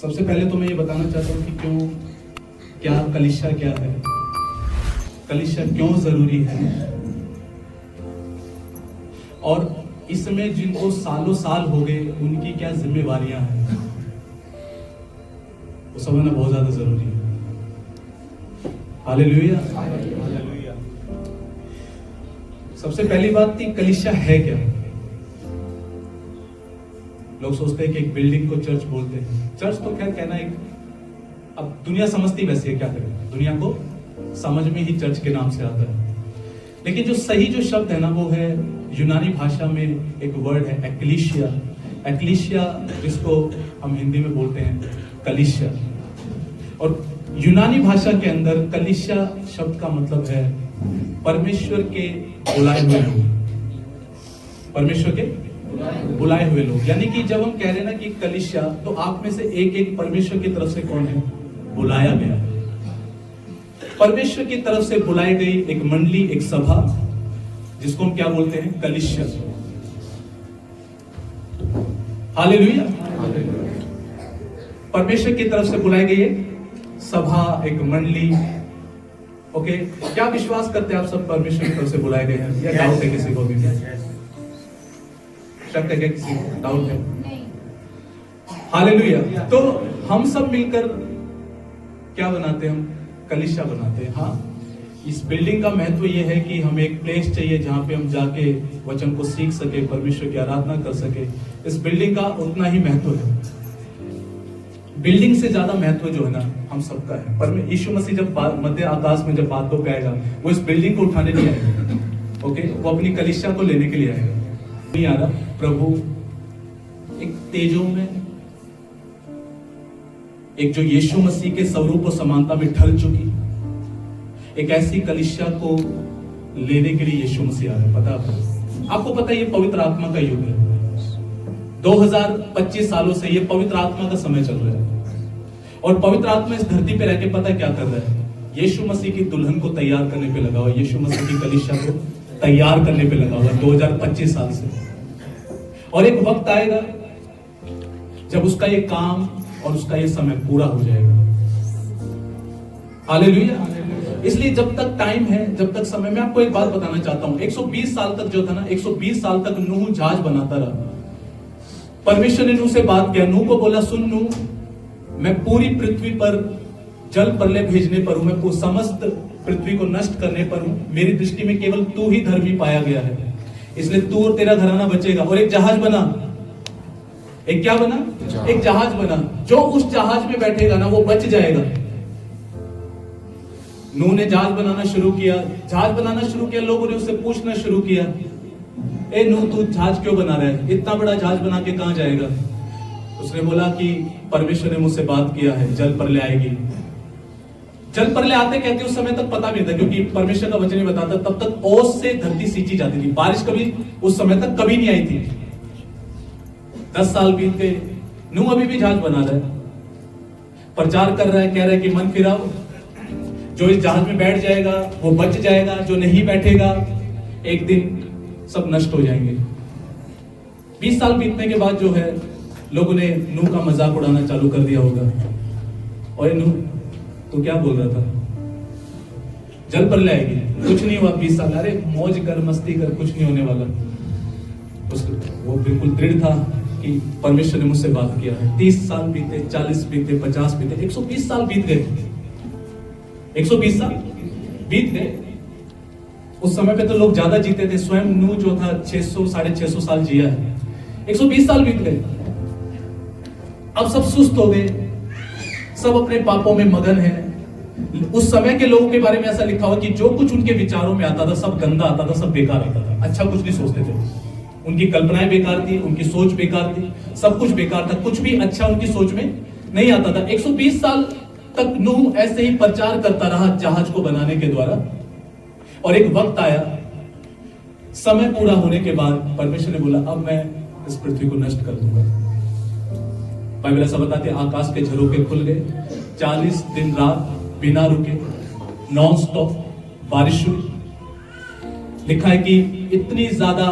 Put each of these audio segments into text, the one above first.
सबसे पहले तो मैं ये बताना चाहता हूँ कि क्या कलीसिया क्या है, कलीसिया क्यों जरूरी है, और इसमें जिनको सालों साल हो गए उनकी क्या जिम्मेवारियां हैं, वो समझना बहुत ज्यादा जरूरी है। हालेलुया। सबसे पहली बात थी कलीसिया है क्या। लोग सोचते हैं कि एक बिल्डिंग को चर्च बोलते हैं। चर्च तो खैर कहना एक, अब दुनिया समझती वैसे है, क्या करें, दुनिया को समझ में ही चर्च के नाम से आता है। लेकिन जो सही जो शब्द है ना वो है, यूनानी भाषा में एक वर्ड है एक्लीसिया। एक्लीसिया जिसको हम हिंदी में बोलते हैं कलीसिया, और यूनानी भाषा के अंदर कलीसिया शब्द का मतलब है परमेश्वर के बुलाए हुए लोग, परमेश्वर के बुलाए हुए लोग। यानी कि जब हम कह रहे हैं ना कि कलीसिया, तो आप में से एक एक परमेश्वर की तरफ से कौन है, बुलाया गया है। परमेश्वर की तरफ से बुलाई गई एक मंडली, एक सभा, जिसको हम क्या बोलते हैं, कलीसिया। हालेलुया। परमेश्वर की तरफ से बुलाई गई एक सभा, एक मंडली। ओके, क्या विश्वास करते हैं आप सब परमेश्वर की तरफ से बुलाए गए हैं, या डाउट है किसी को भी? शक है क्या किसी को, डाउट है? हालेलुया। तो हम सब मिलकर क्या बनाते हैं, हम कलीसिया बनाते हैं। हाँ, इस बिल्डिंग का महत्व यह है कि हमें एक प्लेस चाहिए जहां पे हम जाके वचन को सीख सके, परमेश्वर की आराधना कर सके। इस बिल्डिंग का उतना ही महत्व है, बिल्डिंग से ज्यादा महत्व जो है ना हम सबका है। पर यीशु मसीह जब मध्य आकाश में जब बातों पे आएगा, वो इस बिल्डिंग को उठाने नहीं आएगा, ओके, वो अपनी कलीसिया को लेने के लिए आएगा। नहीं आ रहा, प्रभु एक तेजों में, एक जो यीशु मसीह के स्वरूप और समानता में ढल चुकी एक ऐसी कलीसिया को लेने के लिए यीशु मसीह आ रहा है। पता आपको पता है, ये पवित्र आत्मा का युग है। 2025 सालों से ये पवित्र आत्मा का समय चल रहा है, और पवित्र आत्मा इस धरती पे रह के पता क्या कर रहा है, यीशु मसीह की दुल्हन को तैयार करने पे लगा हुआ, यीशु मसीह की कलीसिया को तैयार करने पे लगा हुआ 2025 साल से। और एक वक्त आएगा जब उसका ये काम और उसका ये समय पूरा हो जाएगा। हालेलुया। इसलिए जब तक टाइम है, जब तक समय, मैं आपको एक बात बताना चाहता हूं। 120 साल तक जो था ना, 120 साल तक नूह जहाज बनाता रहा। परमेश्वर ने नूह से बात किया, नूह को बोला, सुन नूह, मैं पूरी पृथ्वी पर जल प्रलय भेजने पर हूं, मैं समस्त पृथ्वी को नष्ट करने पर हूं। मेरी दृष्टि में केवल तू ही धर्मी पाया गया है, इसलिए तू और तेरा घराना बचेगा। और एक जहाज बना, एक क्या बना, एक जहाज बना। जो उस जहाज में बैठेगा ना वो बच जाएगा। नूह ने जहाज बनाना शुरू किया, जहाज बनाना शुरू किया, लोगों ने उससे पूछना शुरू किया, ए नूह, तू जहाज क्यों बना रहा है, इतना बड़ा जहाज बना के कहां जाएगा? उसने बोला कि परमेश्वर ने मुझसे बात किया है, जल प्रलय आएगी। जल प्रलय आते कहते उस समय तक पता नहीं था, क्योंकि परमेश्वर का वचन ही बताता, तब तक ओस से धरती सींची जाती थी, बारिश कभी उस समय तक कभी नहीं आई थी। 10 साल बीत गए, नूह अभी भी जहाज बना रहा है, प्रचार कर रहा है, कह रहा है कि मन फिराओ, जो इस जहाज में बैठ जाएगा वो बच जाएगा, जो नहीं बैठेगा एक दिन सब नष्ट हो जाएंगे। 20 साल बीतने के बाद जो है, लोगों ने नूह का मजाक उड़ाना चालू कर दिया होगा, और नूह तो क्या बोल रहा था, जल प्रलय आएगी, कुछ नहीं हुआ 20 साल, अरे मौज कर, मस्ती कर, कुछ नहीं होने वाला। वो बिल्कुल दृढ़ था कि परमेश्वर ने मुझसे बात किया है। 30 साल बीते, 40 बीते, 50 बीते, 120 साल बीत गए, 120 साल बीत गए। उस समय पे तो लोग ज्यादा जीते थे, स्वयं नूह जो था 600 650 साल जिया है। 120 साल बीत गए, अब सब सुस्त हो गए, सब अपने पापों में मगन है। उस समय के लोगों के बारे में ऐसा लिखा हुआ कि जो कुछ उनके विचारों में आता था सब गंदा आता था, सब बेकार आता था, अच्छा कुछ नहीं सोचते थे। उनकी कल्पनाएं बेकार थी, उनकी सोच बेकार थी, सब कुछ बेकार था, कुछ भी अच्छा उनकी सोच में नहीं आता था। 120 साल तक नूह ऐसे ही प्रचार करता रहा जहाज को बनाने के द्वारा, और एक वक्त आया, समय पूरा होने के बाद परमेश्वर ने बोला, अब मैं इस पृथ्वी को नष्ट कर दूंगा। बाइबल ऐसा बताते हैं, आकाश के झरोखे खुल गए, 40 दिन रात बिना रुके नॉन स्टॉप बारिश हुई। लिखा है कि इतनी ज्यादा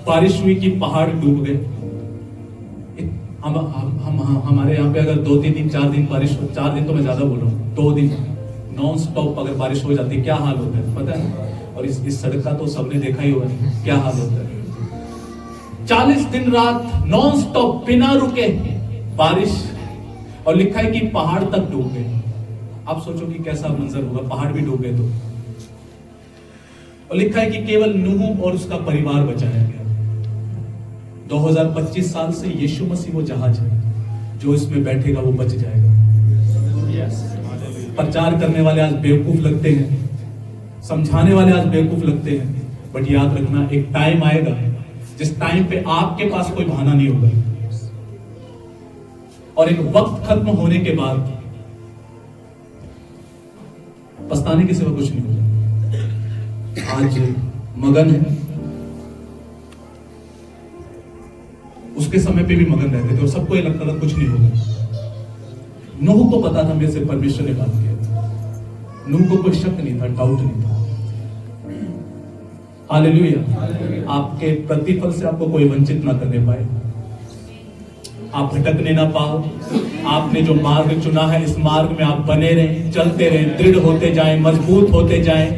बारिश हुई कि पहाड़ डूब गए। हमारे यहाँ पे अगर 2-3 दिन 4 दिन बारिश हो, 4 दिन तो मैं ज्यादा बोल रहा हूँ, 2 दिन नॉन स्टॉप अगर बारिश हो जाती है क्या हाल होता है पता है? और इस सड़क का तो सबने देखा ही होगा क्या हाल होता है। 40 दिन रात नॉन स्टॉप बिना रुके बारिश, और लिखा है कि पहाड़ तक डूब गए। आप सोचो कि कैसा मंजर होगा, पहाड़ भी डूब गए तो। और लिखा है कि केवल नूह और उसका परिवार बचाया गया। 2025 साल से यीशु मसीह वो जहाज है, जो इसमें बैठेगा वो बच जाएगा। प्रचार करने वाले आज बेवकूफ लगते हैं, समझाने वाले आज बेवकूफ लगते हैं, बट याद रखना एक टाइम आएगा जिस टाइम पे आपके पास कोई बहाना नहीं होगा, और एक वक्त खत्म होने के बाद पछताने के सिवा कुछ नहीं होगा। आज मगन है, उसके समय पे भी मगन रहते थे और सबको ये लगता था कुछ नहीं होगा। नूह को पता था मेरे से परमेश्वर ने बात किया, नूह को कोई शक नहीं था, डाउट नहीं था। हालेलुया। आपके प्रतिफल से आपको कोई वंचित ना करने पाए, आप भटकने ना पाओ। आपने जो मार्ग चुना है इस मार्ग में आप बने रहें, चलते रहें, दृढ़ होते जाएं, मजबूत होते जाएं।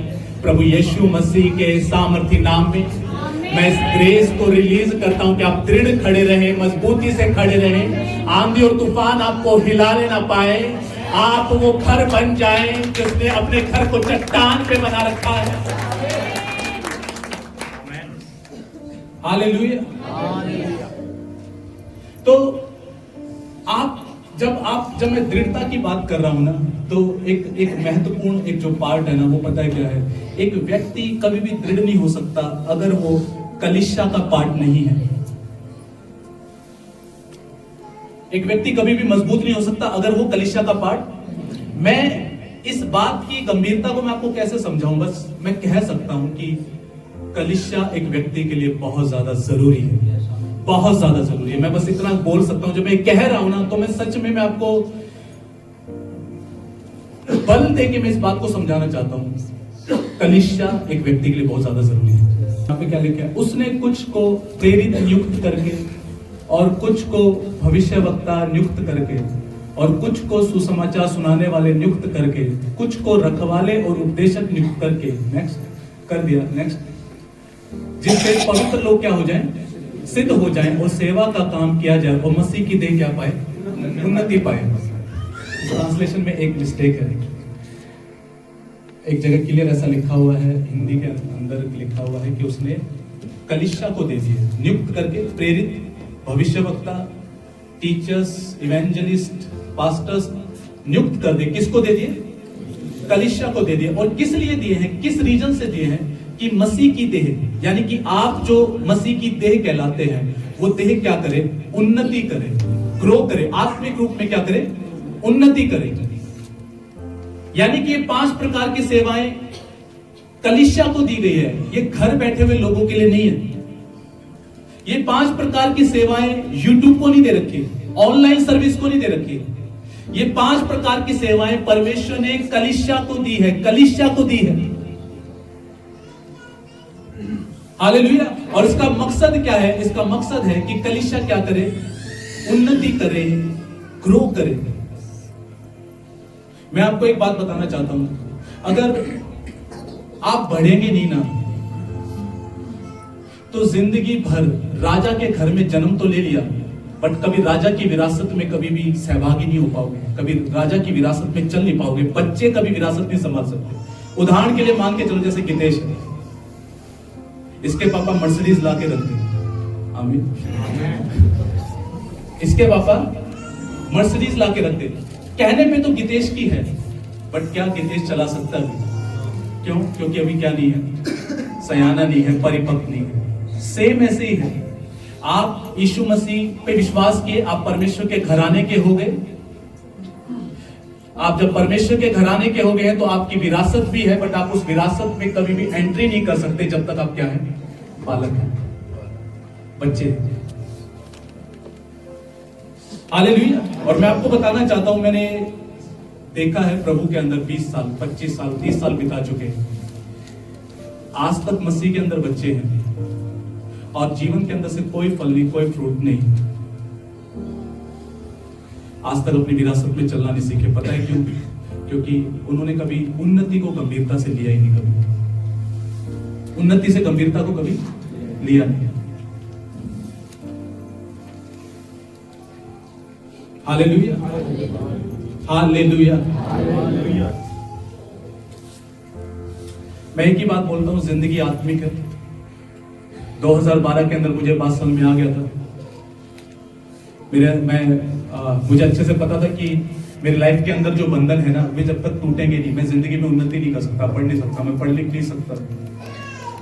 प्रभु यीशु मसीह के सामर्थी नाम में मैं इस ग्रेस को रिलीज करता हूं कि आप दृढ़ खड़े रहें, मजबूती से खड़े रहें। आंधी और तूफान आपको हिलाने ना पाए। आप वो घर बन जाएं जिसने अपने घर को चट्टान पे बना रखा है। हालेलुया। तो जब मैं दृढ़ता की बात कर रहा हूं ना, तो एक महत्वपूर्ण एक जो पार्ट है ना, वो पता है क्या है? एक व्यक्ति कभी भी दृढ़ नहीं हो सकता अगर वो कलीसिया का पार्ट नहीं है। एक व्यक्ति कभी भी मजबूत नहीं हो सकता अगर वो कलीसिया का पार्ट। मैं इस बात की गंभीरता को मैं आपको कैसे समझाऊं? बस मैं कह सकता हूं कि कलीसिया एक व्यक्ति के लिए बहुत ज्यादा जरूरी है, बहुत ज्यादा जरूरी है। मैं बस इतना बोल सकता हूं, जब मैं कह रहा हूं ना, तो मैं सच में मैं आपको बल दे के मैं इस बात को समझाना चाहता हूं। कलीसिया एक व्यक्ति के लिए बहुत ज्यादा जरूरी है। यहाँ पे क्या लिखा है? उसने कुछ को प्रेरित नियुक्त करके, और कुछ को भविष्यवक्ता नियुक्त करके, और कुछ को सुसमाचार सुनाने वाले नियुक्त करके, कुछ को रखवाले और उपदेशक नियुक्त करके, नेक्स्ट कर दिया, नेक्स्ट, जिससे पवित्र लोग क्या हो जाएं, सिद्ध हो जाएं और सेवा का काम किया जाए और मसीह की देह क्या पाए, उन्नति पाए। ट्रांसलेशन में एक मिस्टेक है, एक जगह क्लियर ऐसा लिखा हुआ है, हिंदी के अंदर लिखा हुआ है कि उसने कलीसिया को दे दिए नियुक्त करके, प्रेरित, भविष्यवक्ता, टीचर्स, इवेंजलिस्ट, पास्टर्स नियुक्त कर दिए। किसको दे दिए? कलीसिया को दे दिए। और किस लिए दिए हैं, किस रीजन से दिए हैं? कि मसीह की देह, यानी कि आप जो मसीह की देह कहलाते हैं, वो देह क्या करे? उन्नति करे, ग्रो करे, आत्मिक रूप में क्या करे? उन्नति करे। यानी कि ये 5 प्रकार की सेवाएं कलीसिया को दी गई है, ये घर बैठे हुए लोगों के लिए नहीं है। ये 5 प्रकार की सेवाएं यूट्यूब को नहीं दे रखी, ऑनलाइन सर्विस को नहीं दे रखी। ये 5 प्रकार की सेवाएं परमेश्वर ने कलीसिया को दी है, कलीसिया को दी है। हालेलुया। और इसका मकसद क्या है? इसका मकसद है कि कलीसिया क्या करे? उन्नति करे, ग्रो करे। मैं आपको एक बात बताना चाहता हूं, अगर आप बढ़ेंगे नहीं ना, तो जिंदगी भर राजा के घर में जन्म तो ले लिया, बट कभी राजा की विरासत में कभी भी सहभागी नहीं हो पाओगे, कभी राजा की विरासत में चल नहीं पाओगे, बच्चे कभी विरासत नहीं संभाल सकते। उदाहरण के लिए मान के चलो, जैसे गितेश है, इसके पापा मर्सिडीज ला के रखते, आमीन, इसके पापा मर्सिडीज ला के रखते। कहने पे तो गितेश की है, बट क्या गितेश चला सकता है? क्यों? क्योंकि अभी क्या नहीं है, सयाना नहीं है, परिपक्व नहीं है। सेम ऐसे ही है, आप यीशु मसीह पे विश्वास किए, आप परमेश्वर के घराने के हो गए। आप जब परमेश्वर के घराने के हो गए हैं तो आपकी विरासत भी है, बट आप उस विरासत में कभी भी एंट्री नहीं कर सकते जब तक आप क्या है? बालक हैं, बच्चे। हालेलुया। और मैं आपको बताना चाहता हूं, मैंने देखा है प्रभु के अंदर 20 साल, 25 साल, 30 साल बिता चुके हैं, आज तक मसीह के अंदर बच्चे हैं और जीवन के अंदर से कोई फल नहीं, कोई फ्रूट नहीं। आज तक अपनी विरासत में चलना नहीं सीखे। पता है क्यों? क्योंकि उन्होंने कभी उन्नति को गंभीरता से लिया ही नहीं, कभी उन्नति से गंभीरता को कभी लिया नहीं। Hallelujah, hallelujah. मैं एक ही बात बोलता हूं, जिंदगी आत्मिक है। 2012 के अंदर मुझे बात समझ में आ गया था। मुझे अच्छे से पता था कि मेरी लाइफ के अंदर जो बंधन है ना, वे जब तक टूटेंगे नहीं, मैं जिंदगी में उन्नति नहीं कर सकता, पढ़ नहीं सकता, मैं पढ़ लिख नहीं सकता,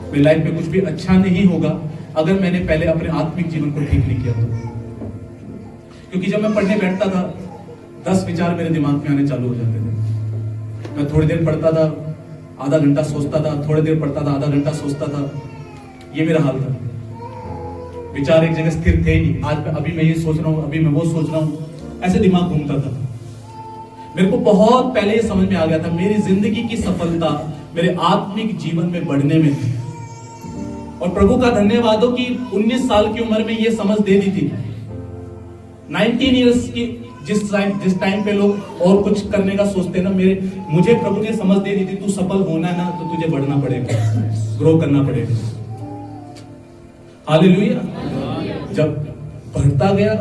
मेरी लाइफ में कुछ भी अच्छा नहीं होगा अगर मैंने पहले अपने आत्मिक जीवन को ठीक नहीं किया तो। क्योंकि जब मैं पढ़ने बैठता था 10 विचार मेरे दिमाग में आने चालू हो जाते थे। मैं थोड़ी देर पढ़ता था, आधा घंटा सोचता था, थोड़ी देर पढ़ता था, आधा घंटा सोचता था। ये मेरा हाल था। विचार एक जगह स्थिर थे ही नहीं। आज अभी मैं ये सोच रहा हूँ, अभी मैं वो सोच रहा हूँ, ऐसे दिमाग घूमता था। मेरे को बहुत पहले ये समझ में आ गया था, मेरी जिंदगी की सफलता मेरे आत्मिक जीवन में बढ़ने में थी। और प्रभु का धन्यवाद हो कि 19 साल की उम्र में ये समझ दे दी थी। 19 इयर्स की जिस टाइम पे लोग और कुछ करने का सोचते ना, मुझे प्रभु ने समझ दे दी थी, तू सफल होना है ना तो तुझे बढ़ना पड़ेगा, ग्रो करना पड़ेगा। हालेलुया। जब बढ़ता गया,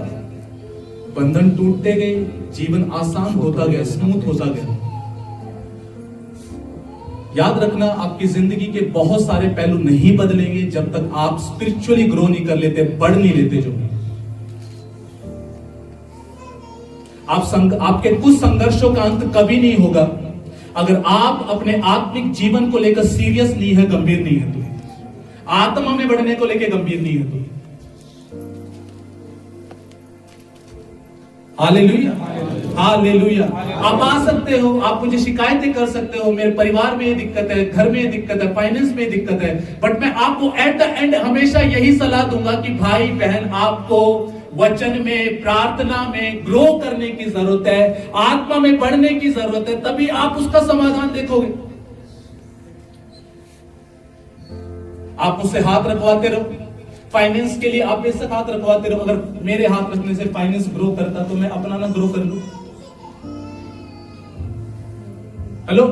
बंधन टूटते गए, जीवन आसान होता गया, स्मूथ होता गया। याद रखना, आपकी जिंदगी के बहुत सारे पहलू नहीं बदलेंगे जब तक आप स्पिरिचुअली ग्रो नहीं कर लेते, बढ़ नहीं लेते। जो आपके कुछ संघर्षों का अंत कभी नहीं होगा अगर आप अपने आत्मिक जीवन को लेकर सीरियस नहीं है, गंभीर नहीं है तो, आत्मा में बढ़ने को लेकर गंभीर नहीं है तो। Hallelujah, hallelujah. आप आ सकते हो, आप मुझे शिकायतें कर सकते हो, मेरे परिवार में ये दिक्कत है, घर में ये दिक्कत है, फाइनेंस में दिक्कत है, बट मैं आपको एट द एंड हमेशा यही सलाह दूंगा कि भाई बहन, आपको वचन में, प्रार्थना में ग्रो करने की जरूरत है, आत्मा में बढ़ने की जरूरत है, तभी आप उसका समाधान देखोगे। आप उससे हाथ रखवाते रहो, फाइनेंस के लिए आप बेशक हाथ रखवाते रहो। अगर मेरे हाथ रखने से फाइनेंस ग्रो करता तो मैं अपना ना ग्रो कर लूं। हेलो,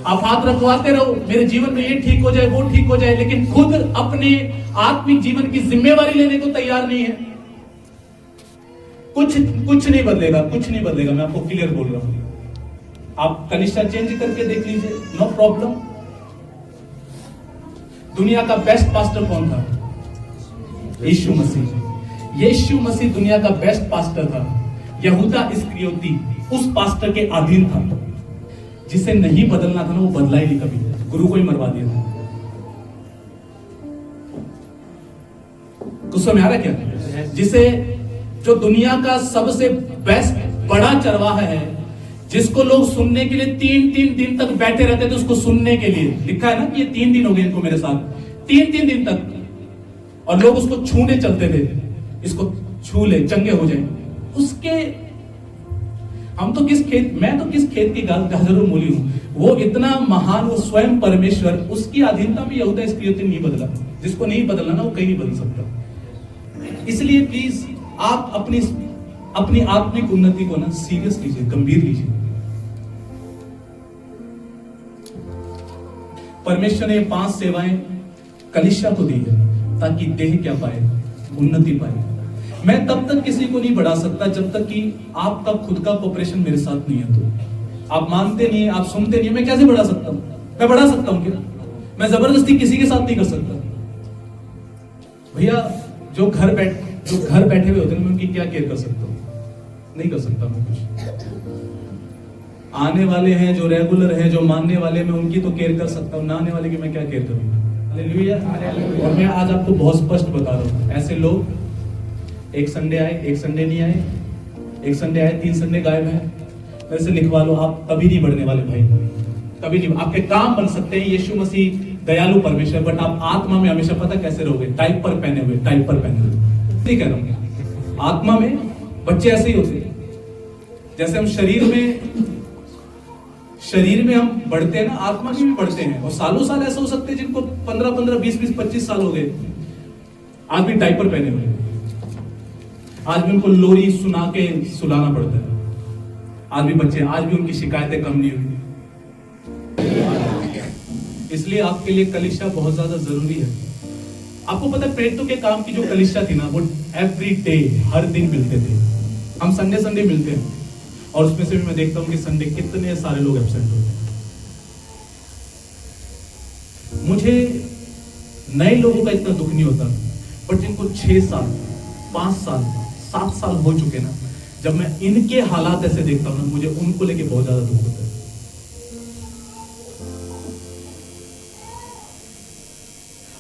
आप हाथ रखवाते रहो, मेरे जीवन में ये ठीक हो जाए, वो ठीक हो जाए, लेकिन खुद अपने आत्मिक जीवन की जिम्मेवारी लेने को तैयार नहीं है। कुछ नहीं बदलेगा, कुछ नहीं बदलेगा। मैं आपको क्लियर बोल रहा हूं। आप कनिष्ठा चेंज करके देख लीजिए, नो प्रॉब्लम। दुनिया का बेस्ट पास्टर कौन था? यीशु मसीह। यीशु मसीह दुनिया का बेस्ट पास्टर था। यहूदा इस्करियोती उस पास्टर के अधीन था। जिसे नहीं बदलना था ना, वो बदला ही नहीं कभी, गुरु को ही मरवा दिया था। कुछ समझ आ रहा क्या? जिसे जो दुनिया का सबसे बेस्ट बड़ा चरवाहा है, जिसको लोग सुनने के लिए 3-3 दिन तक बैठे रहते थे, उसको सुनने के लिए। लिखा है ना कि ये 3 दिन हो गए इनको मेरे साथ, 3-3 दिन तक, और लोग उसको छूने चलते थे, इसको छू ले, चंगे हो जाए उसके। मैं तो किस खेत की गाजरों मूली हूं। वो इतना महान, वो स्वयं परमेश्वर, उसकी अधीनता में यहूदा इस्करियोती नहीं बदला। जिसको नहीं बदलना ना, वो कहीं नहीं बदल सकता। इसलिए प्लीज आप अपनी आत्मिक उन्नति को ना सीरियस लीजिए, गंभीर लीजिए। परमेश्वर ने 5 सेवाएं कलीसिया को दी है ताकि देह क्या पाए, उन्नति पाए। मैं तब तक किसी को नहीं बढ़ा सकता जब तक कि आपका खुद का कोऑपरेशन मेरे साथ नहीं है। तो आप मानते नहीं है, आप सुनते नहीं है, मैं कैसे बढ़ा सकता हूं? मैं बढ़ा सकता हूं क्या? मैं जबरदस्ती किसी के साथ नहीं कर सकता। भैया, जो घर बैठे हुए होते हैं, मैं उनकी क्या केयर कर सकता हूं? नहीं कर सकता मैं कुछ। आने वाले हैं, जो रेगुलर हैं, जो मानने वाले, मैं उनकी तो केयर कर सकता हूं, ना आने वाले की मैं क्या केयर करूंगा? हालेलुया। और मैं आज आपको बहुत स्पष्ट बता रहा हूं, ऐसे लोग एक संडे आए, एक संडे नहीं आए, एक संडे आए, 3 संडे गायब है, मेरे से लिखवा लो। आप कभी नहीं बढ़ने वाले भाई, कभी नहीं। आपके काम बन सकते हैं, यीशु मसीह दयालु परमेश्वर, बट आप आत्मा में हमेशा पता कैसे रहोगे? टाइपर पहने हुए। नहीं कह रहा हूं, आत्मा में बच्चे ऐसे ही होते हैं। जैसे हम शरीर में हम बढ़ते हैं ना, आत्मा में भी बढ़ते हैं। और सालों साल ऐसे हो सकते हैं जिनको 15-15, 20-20, 25 साल हो गए, आज भी डायपर पहने हुए, आज भी उनको लोरी सुना के सुलाना पड़ता है। आज भी बच्चे, आज भी उनकी शिकायतें कम नहीं हुई। इसलिए आपके लिए कलीसिया बहुत ज्यादा जरूरी है। आपको पता है पेट्रो के काम की जो कलीसिया थी ना, वो एवरी डे, हर दिन मिलते थे। हम संडे संडे मिलते हैं और उसमें से भी मैं देखता हूं कि संडे कितने सारे लोग एब्सेंट होते हैं। मुझे नए लोगों का इतना दुख नहीं होता, बट जिनको 6 साल 5 साल 7 साल हो चुके ना, जब मैं इनके हालात ऐसे देखता हूं ना, मुझे उनको लेके बहुत ज्यादा दुख होता है।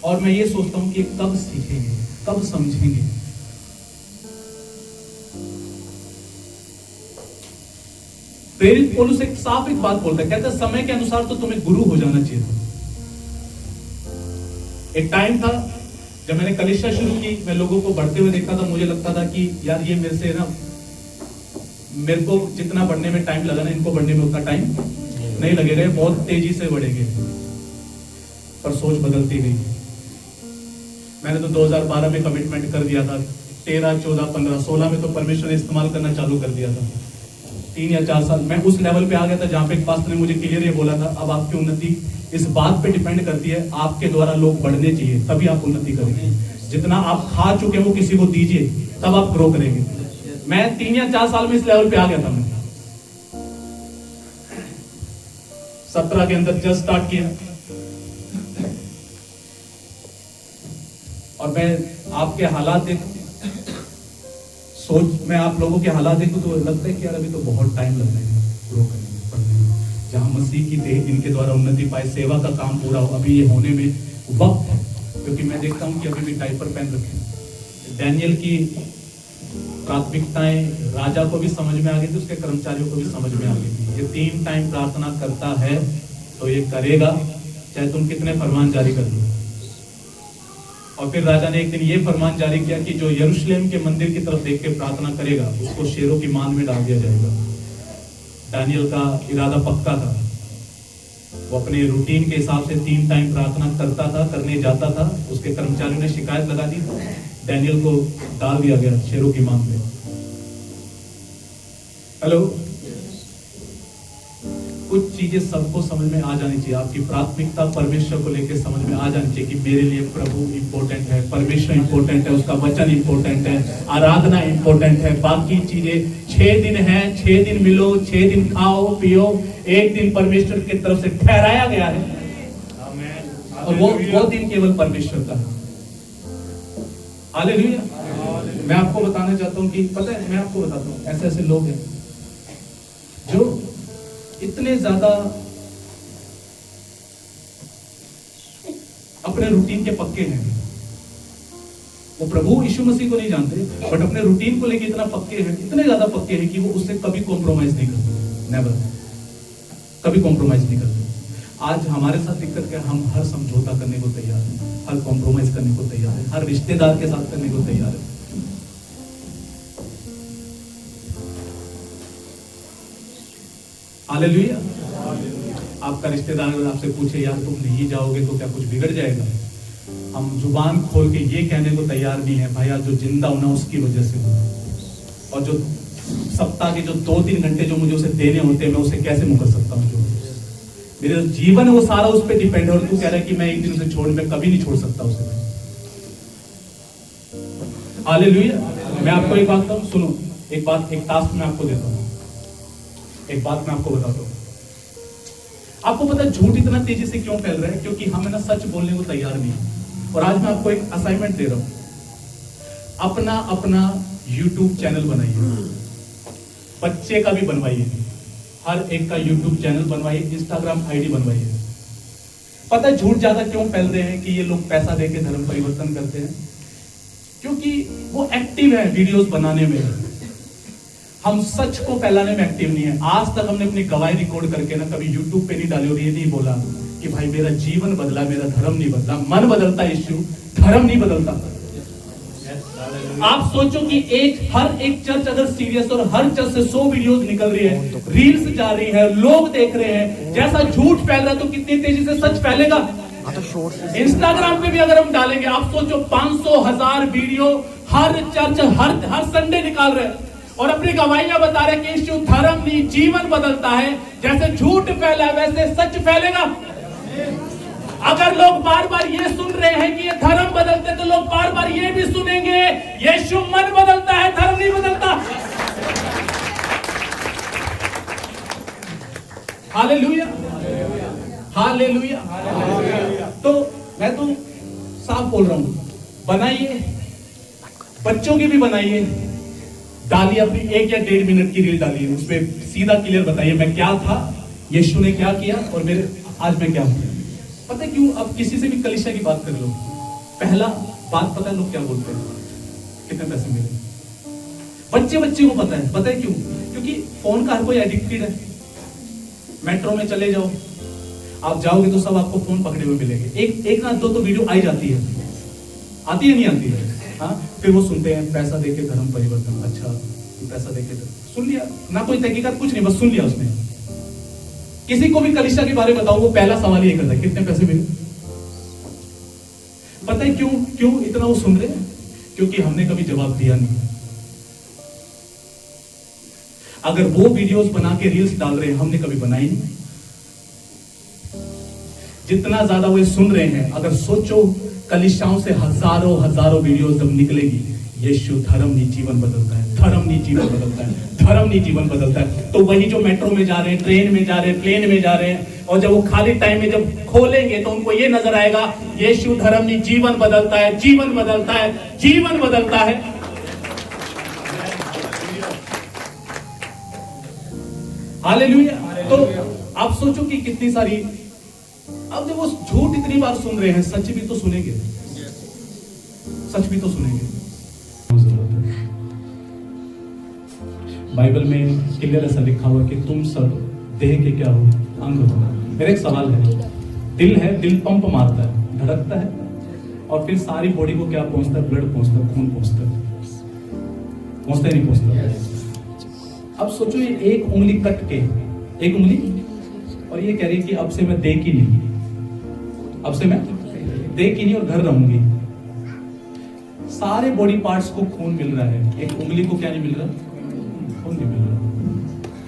और मैं ये सोचता हूं कि कब सीखेंगे, कब समझेंगे। प्रेरित पौलुस एक साफ एक बात बोलता है, कहता है समय के अनुसार तो तुम्हें गुरु हो जाना चाहिए था। एक टाइम था जब मैंने कलीसिया शुरू की, मैं लोगों को बढ़ते हुए देखता था, मुझे लगता था कि यार ये मेरे से ना, मेरे को जितना बढ़ने में टाइम लगा ना, इनको बढ़ने में उतना टाइम नहीं लगेगा, बहुत तेजी से बढ़ेंगे। पर सोच बदलती गई। मैंने तो 2012 में कमिटमेंट कर दिया था, 13, 14, 15, 16 में तो परमेश्वर ने इस्तेमाल करना चालू कर दिया था। 3 या 4 साल मैं उस लेवल पे आ गया था जहां पे पास्टर ने मुझे क्लियर ये बोला था, अब आपकी उन्नति इस बात पे डिपेंड करती है, आपके द्वारा लोग बढ़ने चाहिए, तभी आप उन्नति करेंगे। जितना आप खा चुके हैं वो किसी को दीजिए, तब आप ग्रो करेंगे। मैं 3 या 4 साल में इस लेवल पे आ गया था। मैं 17 के अंदर जस्ट स्टार्ट किया, और मैं आपके हालात देख सोच मैं आप लोगों के हालात देखूं तो लगता है कि यार अभी तो बहुत टाइम लग रहा है ग्रो करने में, पढ़ने में। जहां मसीह की देह इनके द्वारा उन्नति पाए, सेवा का काम पूरा हो, अभी ये होने में वक्त है। क्योंकि मैं देखता हूं कि अभी भी डायपर पहन रखे। डैनियल की प्राथमिकताएं राजा को भी समझ में आ गई थी, उसके कर्मचारियों को भी समझ में आ गई थी। ये 3 टाइम प्रार्थना करता है तो ये करेगा, चाहे तुम कितने फरमान जारी कर दो। और फिर राजा ने एक दिन ये फरमान जारी किया कि जो यरूशलेम के मंदिर की तरफ देख के प्रार्थना करेगा, उसको शेरों की मान में डाल दिया जाएगा। दानियल का इरादा पक्का था, वो अपने रूटीन के हिसाब से 3 टाइम प्रार्थना करता था, करने जाता था। उसके कर्मचारियों ने शिकायत लगा दी, दानियल को डाल दिया गया शेरों की मान में। हेलो, कुछ चीजें सबको समझ में आ जानी चाहिए। आपकी प्राथमिकता परमेश्वर को लेकर समझ में आ जानी चाहिए कि मेरे लिए प्रभु इंपॉर्टेंट है, परमेश्वर इंपॉर्टेंट है, उसका वचन इंपॉर्टेंट है, आराधना इंपॉर्टेंट है। बाकी चीजें 6 दिन है, 6 दिन मिलो, 6 दिन खाओ पियो, 1 दिन परमेश्वर की तरफ से ठहराया गया है, और वो दिन केवल परमेश्वर का है। हालेलुया। मैं आपको बताना चाहता हूँ कि पता है, मैं आपको बताता हूँ, ऐसे ऐसे लोग हैं जो इतने ज्यादा अपने रूटीन के पक्के हैं। वो प्रभु यीशु मसीह को नहीं जानते, बट अपने रूटीन को लेके इतना पक्के हैं, इतने ज्यादा पक्के हैं कि वो उससे कभी कॉम्प्रोमाइज नहीं करते। नेवर, कभी कॉम्प्रोमाइज नहीं करते। आज हमारे साथ दिक्कत क्या है, हम हर समझौता करने को तैयार हैं, हर कॉम्प्रोमाइज करने को तैयार है, हर रिश्तेदार के साथ करने को तैयार है। हालेलुया। आपका रिश्तेदार अगर आपसे पूछे यार तुम नहीं जाओगे तो क्या कुछ बिगड़ जाएगा, हम जुबान खोल के ये कहने को तैयार नहीं है, भाई आज जो जिंदा होना उसकी वजह से हो, और जो सप्ताह के जो 2-3 घंटे जो मुझे उसे देने होते हैं, मैं उसे कैसे मुकर सकता हूँ। जो मेरा जीवन है वो सारा उस पर डिपेंड है, और तू कह रहा है कि मैं एक दिन उसे छोड़, मैं कभी नहीं छोड़ सकता उसे। हालेलुया। मैं आपको एक बात कहूं, सुनो, एक टास्क मैं आपको देता हूं, एक बात मैं आपको बताता हूं। आपको पता है झूठ इतना तेजी से क्यों फैल रहा है? क्योंकि हम ना सच बोलने को तैयार नहीं है। और आज मैं आपको एक असाइनमेंट दे रहा हूं, अपना YouTube चैनल बनाइए, बच्चे का भी बनवाइए, हर एक का YouTube चैनल बनवाइए, Instagram ID बनवाइए। पता है झूठ ज्यादा क्यों फैल रहे हैं कि ये लोग पैसा देके धर्म परिवर्तन करते हैं? क्योंकि वो एक्टिव है वीडियोस बनाने में, हम सच को फैलाने में एक्टिव नहीं है। आज तक हमने अपनी गवाही रिकॉर्ड करके ना कभी YouTube पे नहीं डाली और ये नहीं बोला कि भाई मेरा जीवन बदला, मेरा धर्म नहीं बदला। मन बदलता इश्यू, धर्म नहीं बदलता। आप सोचो कि हर एक चर्च अगर सीरियस, और हर चर्च से 100 वीडियोस निकल रही है, रील्स जा रही है, लोग देख रहे हैं, जैसा झूठ फैल रहा है तो कितनी तेजी से सच फैलेगा। इंस्टाग्राम पे भी अगर हम डालेंगे, आप सोचो 500,000 वीडियो हर चर्च हर संडे निकाल रहे हैं, और अपनी गवाहियां बता रहे कि यीशु धर्म नहीं जीवन बदलता है। जैसे झूठ फैला वैसे सच फैलेगा। अगर लोग बार बार ये सुन रहे हैं कि ये धर्म बदलते, तो लोग बार बार ये भी सुनेंगे यीशु मन बदलता है, धर्म नहीं बदलता। Hallelujah, hallelujah. तो मैं तो साफ बोल रहा हूं, बनाइए, बच्चों की भी बनाइए, डालिए अपनी 1 या 1.5 मिनट की रील डालिए, उसमें सीधा क्लियर बताइए मैं क्या था, यीशु ने क्या किया और मेरे आज मैं क्या हूं। पता है क्यों? अब किसी से भी कलीसिया की बात कर लो, पहला बात पता है लोग क्या बोलते हैं, कितने पैसे मिले। बच्चे को पता है क्यों? क्योंकि फोन का हर कोई एडिक्टेड है। मेट्रो में चले जाओ, आप जाओगे तो सब आपको फोन पकड़े हुए मिलेंगे। एक ना दो तो वीडियो आई जाती है, आती है नहीं आती है। हाँ, फिर वो सुनते हैं पैसा देके धर्म परिवर्तन। अच्छा, पैसा देके सुन लिया, ना कोई तहकीकात कुछ नहीं, बस सुन लिया उसने। किसी को भी कलीसिया के बारे में बताओ, वो पहला सवाल ये करता है कितने पैसे मिले। पता है क्यों इतना वो सुन रहे हैं? क्योंकि हमने कभी जवाब दिया नहीं। अगर वो वीडियोस बना के रील्स डाल रहे हैं, हमने कभी बनाई नहीं। जितना ज्यादा वो सुन रहे हैं, अगर सोचो कलीसियाओं से हजारों वीडियोस जब निकलेगी, यीशु धर्म नहीं जीवन बदलता है, धर्म नहीं जीवन बदलता है, धर्म नहीं जीवन बदलता है। तो वही जो मेट्रो में जा रहे हैं, ट्रेन में जा रहे हैं, प्लेन में जा रहे हैं, और जब वो खाली टाइम में जब खोलेंगे तो उनको ये नजर आएगा यीशु धर्म नहीं जीवन बदलता है, जीवन बदलता है, जीवन बदलता है। हालेलुया। तो आप सोचो कि कितनी सारी, अब जब वो झूठ इतनी बार सुन रहे हैं, सच भी तो सुनेंगे, सच भी तो सुनेंगे। बाइबल में क्लियर ऐसा लिखा हुआ कि तुम सब देह के क्या हो, अंग हो। मेरा एक सवाल है, दिल पंप मारता है, धड़कता है, और फिर सारी बॉडी को क्या पहुंचता है? ब्लड पहुंचता है, खून पहुंचता है, पहुंचता ही नहीं पहुंचता। अब सोचो ये एक उंगली कट के, एक उंगली, और ये कह रही कि अब से मैं देख ही नहीं, अब से मैं देख ही नहीं और घर रहूंगी। सारे बॉडी पार्ट्स को खून मिल रहा है, एक उंगली को क्या नहीं मिल रहा? खून नहीं मिल रहा।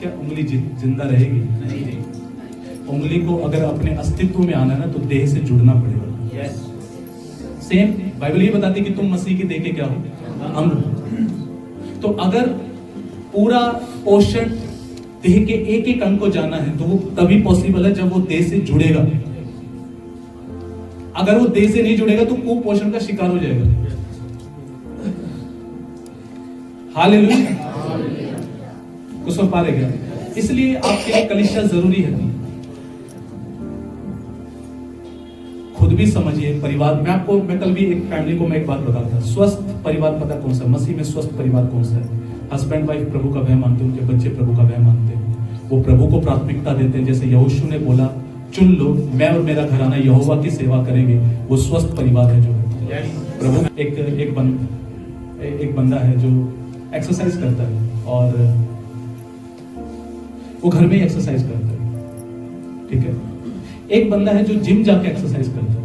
क्या उंगली जिंदा रहेगी? नहीं। उंगली को अगर अपने अस्तित्व में आना है ना, तो देह से जुड़ना पड़ेगा। सेम बाइबल ये बताती कि तुम मसीह की देह के क्या हो, अंग। तो अगर पूरा पोषण देह के एक अंग को जाना है, तो वो तभी पॉसिबल है जब वो देह से जुड़ेगा। अगर वो देह से नहीं जुड़ेगा तो कुपोषण का शिकार हो जाएगा। हालेलुया। कुछ समझ पा रहे क्या? इसलिए आपके लिए कलीसिया जरूरी है। खुद भी समझिए, परिवार मैं कल भी एक फैमिली को मैं एक बात बताता था, स्वस्थ परिवार पता कौन सा? मसीह में स्वस्थ परिवार कौन सा है? हस्बैंड वाइफ प्रभु का भय मानते हैं, उनके बच्चे प्रभु का भय मानते हैं, वो प्रभु को प्राथमिकता देते हैं। जैसे यहोशू ने बोला, चुन लो, मैं और मेरा घराना यहोवा की सेवा करेंगे। वो स्वस्थ परिवार है जो है प्रभु। एक बंदा है जो एक्सरसाइज करता है, और वो घर में ही एक्सरसाइज करता है, ठीक है। एक बंदा है जो जिम जाके एक्सरसाइज करता है।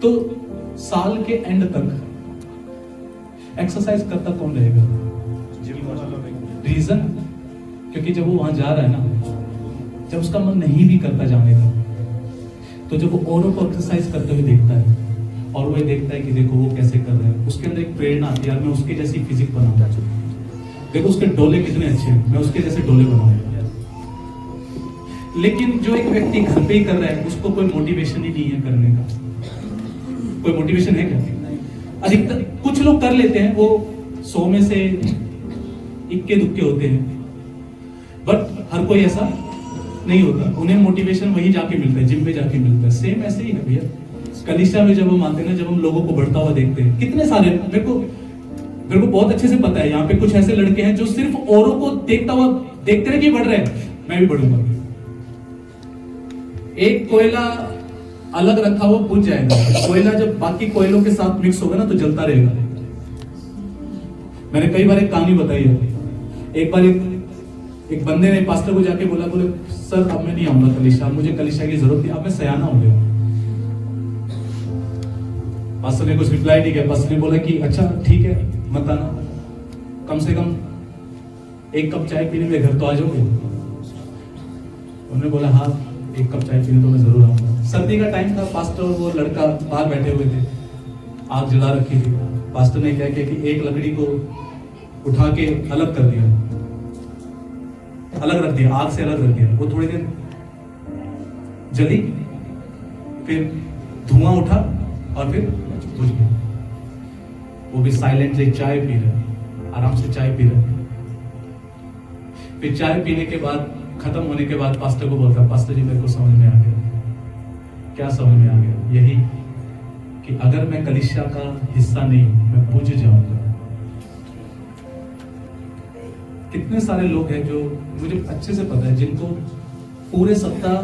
तो साल के एंड तक एक्सरसाइज करता कौन रहेगा? रीजन, क्योंकि जब वो वहां जा रहा है ना, जब उसका मन नहीं भी करता जाने का, तो जब वो औरों को एक्सरसाइज करते हुए देखता है, और वो ये देखता है कि देखो वो कैसे कर रहे हैं, उसके अंदर एक प्रेरणा आती है, यार मैं उसके जैसी फिजिक बनाऊंगा, देखो उसके डोले कितने अच्छे हैं, मैं उसके जैसे डोले बनाऊंगा। लेकिन जो एक व्यक्ति घर पे ही कर रहा है, उसको कोई मोटिवेशन ही नहीं है करने का। कोई मोटिवेशन है क्या? अधिकतर कुछ लोग कर लेते हैं, वो 100 में से इक्के दुक्के होते हैं, बट हर कोई ऐसा नहीं होता। उन्हें मोटिवेशन वहीं जाके मिलता है, जिम में जाके मिलता है। सेम ऐसे ही है भैया, कलीसिया में जब हम आते हैं ना, जब हम लोगों को बढ़ता हुआ देखते हैं, कितने सारे, मेरे को बहुत अच्छे से पता है, यहाँ पे कुछ ऐसे लड़के हैं जो सिर्फ औरों को देखते रहे कि बढ़ रहे हैं, मैं भी बढ़ूंगा। एक कोयला अलग रखा हुआ बुझ जाएगा, कोयला जब बाकी कोयलों के साथ मिक्स होगा ना, तो जलता रहेगा। मैंने कई बार एक कहानी बताई है। एक बार एक बंदे ने पास्टर को जाके बोला, बोले सर अब मैं नहीं आऊंगा कलीसिया, मुझे कलीसिया की जरूरत नहीं, अब मैं सयाना हो गया। पास्टर ने कुछ रिप्लाई नहीं किया। पास्टर ने बोला कि अच्छा ठीक है मत आना। कम से कम एक कप चाय पीने में घर तो आ जाओगे? उन्होंने बोला हाँ, एक कप चाय पीने तो मैं जरूर आऊंगा। सर्दी का टाइम था, पास्टर और वो लड़का बाहर बैठे हुए थे, आग जला रखी थी। पास्टर ने क्या किया कि एक लकड़ी को उठा के अलग कर दिया, अलग रख दिया, आग से अलग रख दिया। वो थोड़ी देर जली, फिर धुआं उठा और फिर बुझ गया। वो भी साइलेंटली चाय पी रहे, आराम से चाय पी रहे। फिर चाय पीने के बाद, खत्म होने के बाद पास्टर को बोलता, पास्टर जी मेरे को समझ में आ गया। क्या समझ में आ गया? यही कि अगर मैं कलीसिया का हिस्सा नहीं, मैं बुझ जाऊंगा। कितने सारे लोग हैं जो मुझे अच्छे से पता है, जिनको पूरे सप्ताह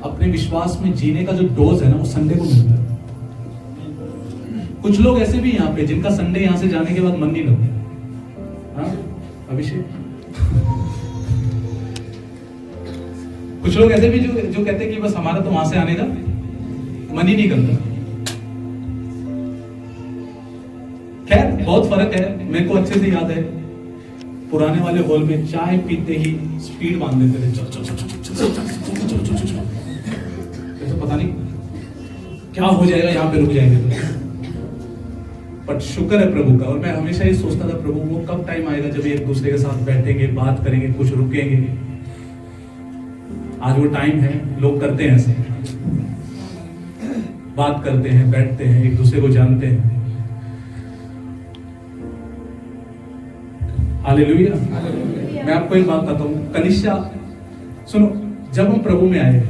अपने विश्वास में जीने का जो डोज है ना, वो संडे को मिलता है। कुछ लोग ऐसे भी यहाँ पे जिनका संडे यहाँ से जाने के बाद मन नहीं लगता। हाँ अभिषेक, कुछ लोग ऐसे भी जो कहते हैं कि बस हमारा तो वहां से आने का मन ही नहीं करता। खैर बहुत फर्क है। मेरे को अच्छे से याद है, पुराने वाले हॉल में चाय पीते ही स्पीड बांध देते थे, तो पता नहीं क्या हो जाएगा, यहाँ पे रुक जाएंगे तो। बट शुक्र है प्रभु का, और मैं हमेशा ये सोचता था प्रभु वो कब टाइम आएगा जब एक दूसरे के साथ बैठेंगे, बात करेंगे, कुछ रुकेंगे। आज वो टाइम है। लोग करते हैं ऐसे, बात करते हैं, बैठते हैं, एक दूसरे को जानते हैं। हालेलुया। मैं आपको एक बात बताता हूँ, कलीसिया सुनो, जब हम प्रभु में आए,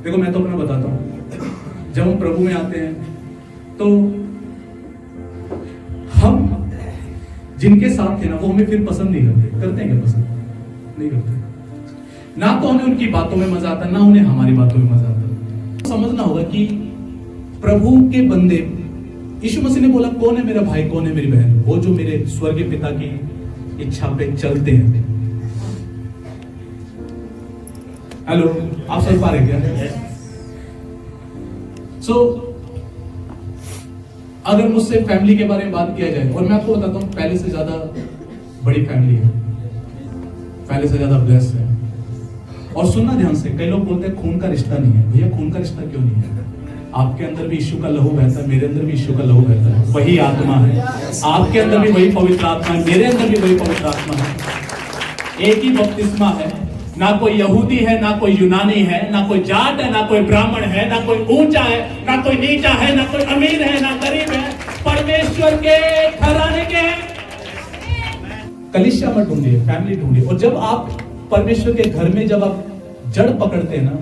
देखो मैं तो अपना बताता हूँ, जब हम प्रभु में आते हैं तो हम जिनके साथ थे ना, वो हमें फिर पसंद नहीं करते। करते हैं क्या पसंद? नहीं करते। ना तो हमें उनकी बातों में मजा आता, ना उन्हें हमारी बातों में मजा आता। समझना होगा कि प्रभु के बंदे, यीशु मसीह ने बोला कौन है मेरा भाई, कौन है मेरी बहन? वो जो मेरे स्वर्गीय पिता की इच्छा पे चलते हैं। हेलो, आप समझ पा रहे क्या? सो अगर मुझसे फैमिली के बारे में बात किया जाए, और मैं आपको बताता हूं पहले से ज्यादा बड़ी फैमिली है, पहले से ज्यादा ब्लेस्ड है। और सुनना ध्यान से, कई लोग बोलते हैं खून का रिश्ता नहीं है। भैया खून का रिश्ता क्यों नहीं है? आपके अंदर भी यीशु का लहू बहता है, मेरे अंदर भी यीशु का लहू बहता है, वही आत्मा है। आपके अंदर भी वही पवित्र आत्मा है, मेरे अंदर भी वही पवित्र आत्मा है। एक ही बपतिस्मा है। ना कोई यहूदी है, ना कोई यूनानी है, ना कोई जाट है, ना कोई ब्राह्मण है, ना कोई ऊंचा है, ना कोई नीचा है, ना कोई अमीर है, ना गरीब है, परमेश्वर के ठहराने के हैं। कलीसिया मत ढूंढिए, फैमिली ढूंढिए। और जब आप परमेश्वर के घर में जब आप जड़ पकड़ते हैं ना,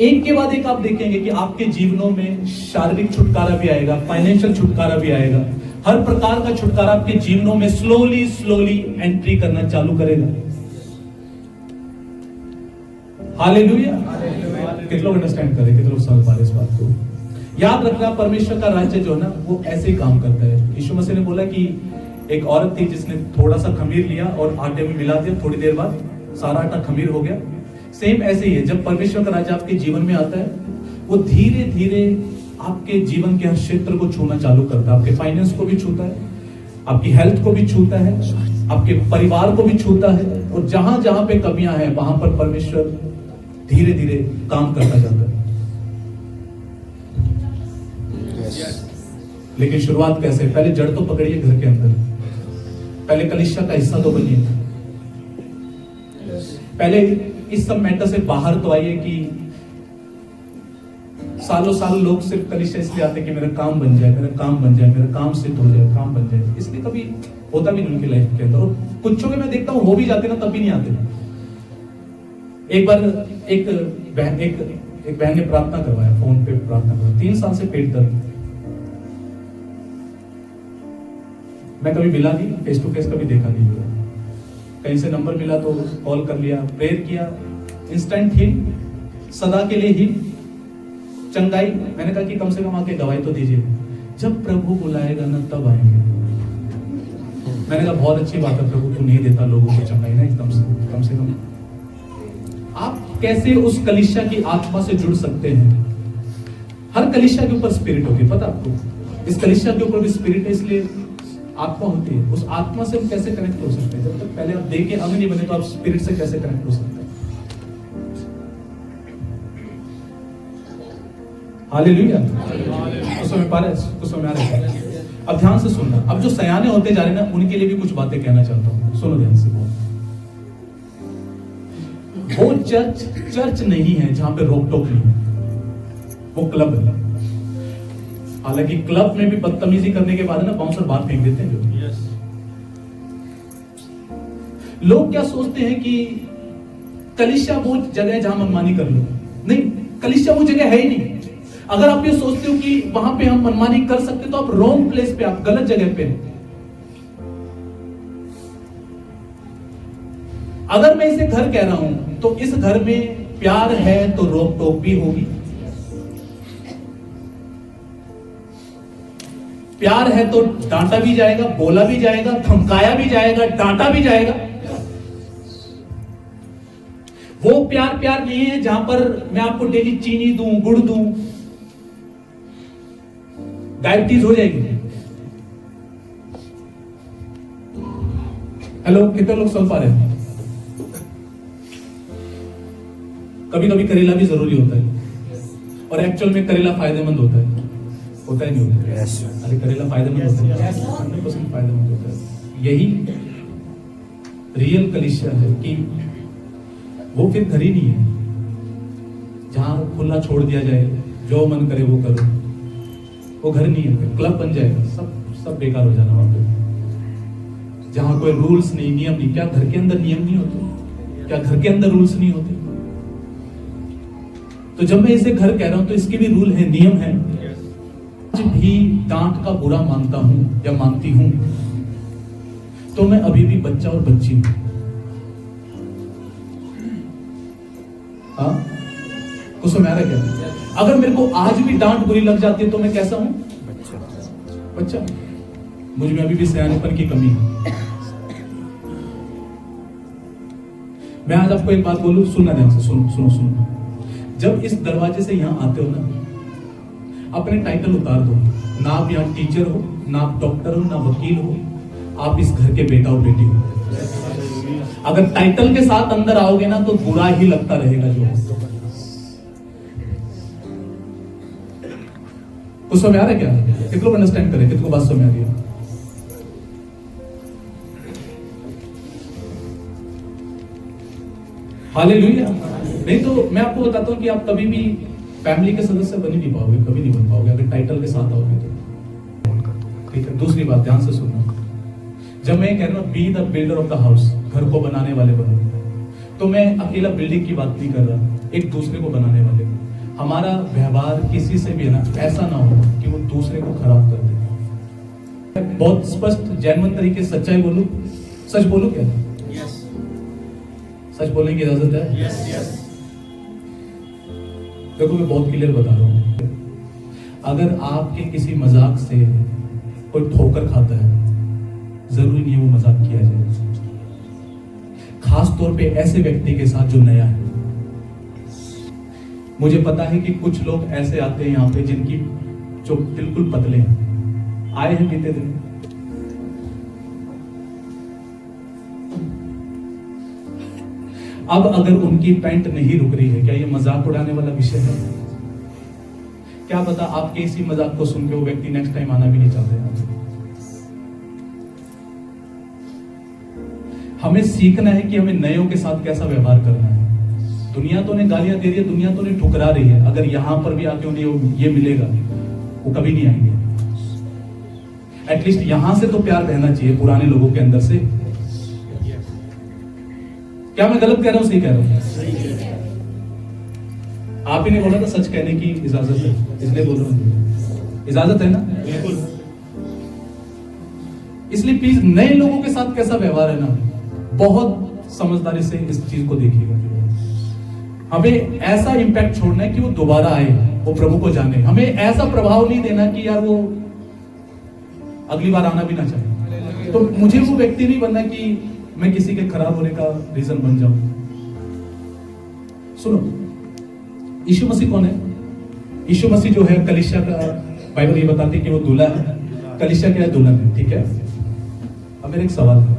एक के बाद एक आप देखेंगे कि आपके जीवनों में शारीरिक छुटकारा भी आएगा, फाइनेंशियल छुटकारा भी आएगा, हर प्रकार का छुटकारा आपके जीवनों में स्लोली स्लोली एंट्री करना चालू करेगा। हालेलुया। कितने लोग अंडरस्टैंड कर रहे हैं, कितने लोग समझ पा रहे इस बात को? याद रखना, परमेश्वर का राज्य जो है ना, वो ऐसे ही काम करता है। यीशु मसीह ने बोला कि एक औरत थी जिसने थोड़ा सा खमीर लिया और आटे में मिला दिया, थोड़ी देर बाद सारा आटा खमीर हो गया। सेम ऐसे ही है, जब परमेश्वर का राज्य आपके जीवन में आता है, वो धीरे धीरे आपके जीवन के हर क्षेत्र को छूना चालू करता है। आपके फाइनेंस को भी छूता है, आपकी हेल्थ को भी छूता है, आपके परिवार को भी छूता है, और जहां जहां पे कमियां हैं वहां पर परमेश्वर धीरे धीरे काम करता जाता है। लेकिन शुरुआत कैसे? पहले जड़ तो पकड़िए घर के अंदर, पहले कलीसिया का हिस्सा तो बनिए, पहले इस सब मैटर से बाहर तो आइए। कि सालों साल लोग सिर्फ कलीसिया इसलिए आते कि मेरा काम बन जाए, मेरा काम बन जाए, मेरा काम सिद्ध हो जाए, काम बन जाए, इसलिए कभी होता भी नहीं उनकी लाइफ के अंदर। और कुछ में मैं देखता हूं हो भी जाते ना, तब भी नहीं आते। एक बार एक बहन ने प्रार्थना करवाया, फोन पे प्रार्थना करवाया, 3 साल से पेट दर्द। मैं कभी मिला नहीं, फेस टू फेस कभी देखा नहीं हुआ, कहीं से नंबर मिला तो कॉल कर लिया, प्रेयर किया, इंस्टेंट ही, सदा के लिए ही चंगाई। मैंने कहा कि कम से कम आके गवाही तो दीजिए, जब प्रभु बुलाएगा ना तब आएंगे। मैंने कहा बहुत अच्छी बात है प्रभु, तू नहीं देता लोगों को चंगाई ना, एकदम से कम से कम। आप कैसे उस कलीसिया की आत्मा से जुड़ सकते हैं? हर कलीसिया के ऊपर स्पिरिट होगी, पता आपको? इस कलीसिया के ऊपर भी स्पिरिट है, इसलिए आत्मा होती है, उस आत्मा से हम कैसे कनेक्ट हो सकते हैं? जब तक पहले आप देह के अंग नहीं बने तो आप स्पिरिट से कैसे कनेक्ट हो सकते हैं? हालेलुया। कुछ समझ पा रहे हैं? कुछ समझ आ रहा है? अब ध्यान से सुनना। अब जो सयाने होते जा रहे हैं ना, उनके लिए भी कुछ बातें कहना चाहता हूं, सुनो ध्यान से। वो चर्च नहीं है जहां पे रोक टोक नहीं है, वो क्लब है। हालांकि क्लब में भी बदतमीजी करने के बाद ना बाउंसर बात फेंक देते हैं लोग। लोग क्या सोचते हैं कि कलीसिया वो जगह है जहां मनमानी कर लो। नहीं, कलीसिया वो जगह है ही नहीं। अगर आप ये सोचते हो कि वहां पे हम मनमानी कर सकते तो आप रॉन्ग प्लेस पे, आप गलत जगह पे। अगर मैं इसे घर कह रहा हूं तो इस घर में प्यार है तो रोक टोक भी होगी, प्यार है तो डांटा भी जाएगा, बोला भी जाएगा, धमकाया भी जाएगा, डांटा भी जाएगा। वो प्यार नहीं है जहां पर मैं आपको डेली चीनी दूं, गुड़ दूं, डायबिटीज हो जाएगी। हेलो, कितने लोग सुन पा रहे हैं? कभी कभी करेला भी जरूरी होता है, और एक्चुअल में करेला फायदेमंद होता है ही नहीं होता है? अरे करेला फायदेमंद होता है, 100% फायदेमंद होता है। यही रियल कलीसिया है कि वो फिर घर ही नहीं है जहां खुला छोड़ दिया जाए, जो मन करे वो करो। वो घर नहीं है, फिर क्लब बन जाएगा, सब बेकार हो जाना वहां पे, जहां कोई रूल्स नहीं, नियम नहीं। क्या घर के अंदर नियम नहीं होते? क्या घर के अंदर रूल्स नहीं होते? तो जब मैं इसे घर कह रहा हूं तो इसके भी रूल है, नियम है। आज भी डांट का बुरा मानता हूं या मानती हूं तो मैं अभी भी बच्चा और बच्ची हूं। हाँ, कुछ समझ आ रहा है क्या? अगर मेरे को आज भी डांट बुरी लग जाती है तो मैं कैसा हूं? बच्चा। मुझ में अभी भी सयानेपन की कमी है। मैं आज आपको एक बात बोलूं, सुनना ध्यान से, सुनो। जब इस दरवाजे से यहां आते हो ना, अपने टाइटल उतार दो। ना आप यहां टीचर हो, ना आप डॉक्टर हो, ना वकील हो, आप इस घर के बेटा और बेटी हो। अगर टाइटल के साथ अंदर आओगे ना तो बुरा ही लगता रहेगा। जो कुछ समझ आ रहा है क्या? कितने लोग अंडरस्टैंड करें, कितने को बात समझ आ रही है? हालेलुया। नहीं तो मैं आपको बताता हूं कि आप कभी भी फैमिली के सदस्य बन ही नहीं पाओगे, कभी नहीं बन पाओगे अगर टाइटल के साथ आओगे तो। ठीक है, दूसरी बात ध्यान से सुनना। जब मैं कह रहा हूं be the builder of the house, घर को बनाने वाले बनो, तो मैं अकेला बिल्डिंग की बात नहीं कर रहा, एक दूसरे को बनाने वाले। हमारा व्यवहार किसी से भी है ना, ऐसा ना हो कि वो दूसरे को खराब कर दे। बहुत स्पष्ट जैनवन तरीके से सच्चाई बोलूं, सच बोलूं क्या? सच बोलने की इजाजत है? देखो मैं बहुत क्लियर बता रहा हूं, अगर आपके किसी मजाक से कोई ठोकर खाता है, जरूरी नहीं है वो मजाक किया जाए, खास तौर पे ऐसे व्यक्ति के साथ जो नया है। मुझे पता है कि कुछ लोग ऐसे आते हैं यहाँ पे जिनकी जो बिल्कुल पतले हैं, आए हैं बीते दिन। अब अगर उनकी पैंट नहीं रुक रही है, क्या ये मजाक उड़ाने वाला विषय है? क्या पता आपके इसी मजाक को सुन के वो व्यक्ति नेक्स्ट टाइम आना भी नहीं चाहते। हमें सीखना है कि हमें नयों के साथ कैसा व्यवहार करना है। दुनिया तो उन्हें गालियां दे रही है, दुनिया तो उन्हें ठुकरा रही है। अगर यहां पर भी आके उन्हें ये मिलेगा, वो कभी नहीं आएंगे। एटलीस्ट यहां से तो प्यार रहना चाहिए पुराने लोगों के अंदर से। क्या मैं गलत कह रहा हूं, सही कह रहा हूं? आप ही ने बोला था सच कहने की इजाजत है, इसलिए बोल रहा हूं। इजाजत है ना? बिल्कुल। इसलिए प्लीज नए लोगों के साथ कैसा व्यवहार है ना, बहुत समझदारी से इस चीज को देखिएगा। हमें ऐसा इंपैक्ट छोड़ना है कि वो दोबारा आए, वो प्रभु को जाने। हमें ऐसा प्रभाव नहीं देना कि यार वो अगली बार आना भी ना चाहे। तो मुझे वो व्यक्ति नहीं बनना कि मैं किसी के खराब होने का रीजन बन जाऊं। सुनो, यीशु मसीह कौन है? यीशु मसीह जो है कलीसिया का, बाइबल ये बताती है कि वो दूल्हा है। कलीसिया क्या है? दुल्हन है। ठीक है, अब मेरा एक सवाल है,